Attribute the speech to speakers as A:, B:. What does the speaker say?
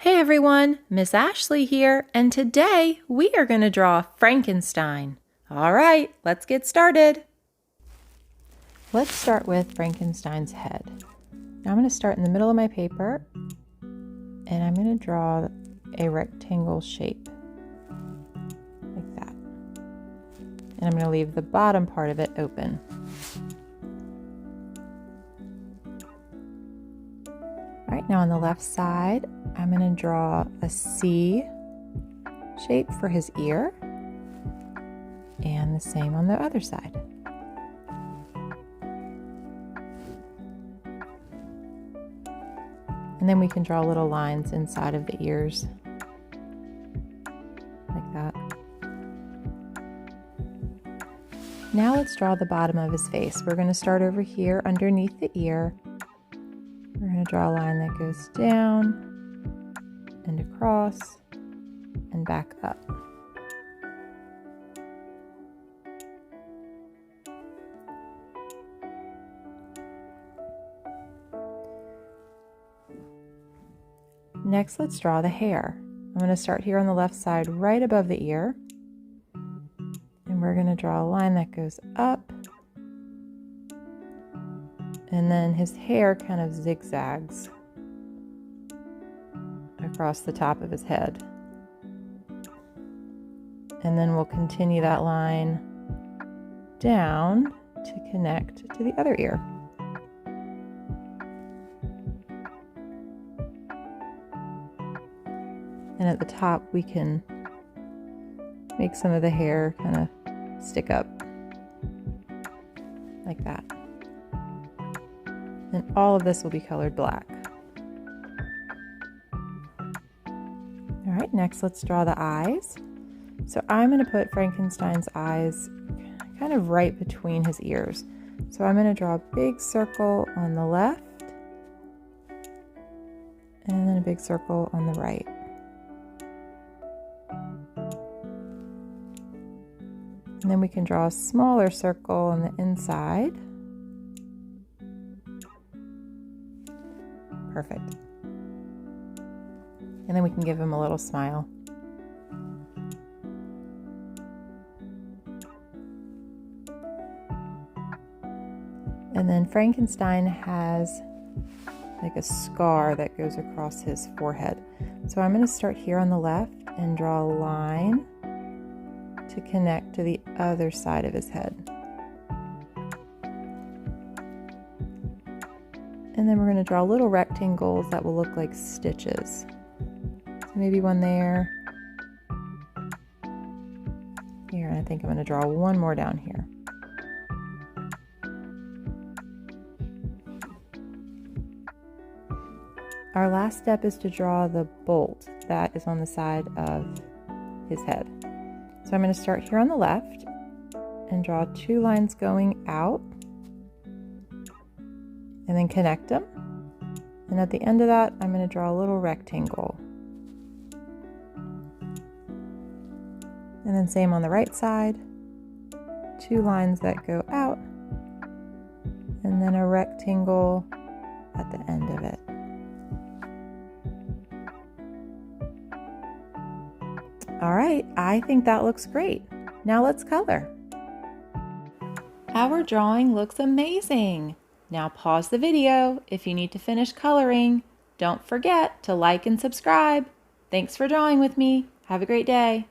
A: Hey everyone, Miss Ashley here, and today we are going to draw Frankenstein. All right, let's get started. Let's start with Frankenstein's head. Now I'm going to start in the middle of my paper, and I'm going to draw a rectangle shape, like that. And I'm going to leave the bottom part of it open. All right, now on the left side, I'm going to draw a C shape for his ear, and the same on the other side. And then we can draw little lines inside of the ears, like that. Now let's draw the bottom of his face. We're going to start over here underneath the ear. We're going to draw a line that goes down and across and back up. Next, let's draw the hair. I'm going to start here on the left side right above the ear, and we're going to draw a line that goes up, and then his hair kind of zigzags across the top of his head. And then we'll continue that line down to connect to the other ear. And at the top we can make some of the hair kind of stick up like that. And all of this will be colored black. All right, next let's draw the eyes. So I'm going to put Frankenstein's eyes kind of right between his ears. So I'm going to draw a big circle on the left, and then a big circle on the right. And then we can draw a smaller circle on the inside. Perfect. And then we can give him a little smile. And then Frankenstein has like a scar that goes across his forehead. So I'm going to start here on the left and draw a line to connect to the other side of his head. And then we're going to draw little rectangles that will look like stitches. So maybe one there. Here, and I think I'm going to draw one more down here. Our last step is to draw the bolt that is on the side of his head. So I'm going to start here on the left and draw two lines going out and then connect them. And at the end of that, I'm going to draw a little rectangle. And then same on the right side, two lines that go out, and then a rectangle at the end of it. All right, I think that looks great. Now let's color. Our drawing looks amazing. Now pause the video if you need to finish coloring. Don't forget to like and subscribe. Thanks for drawing with me. Have a great day.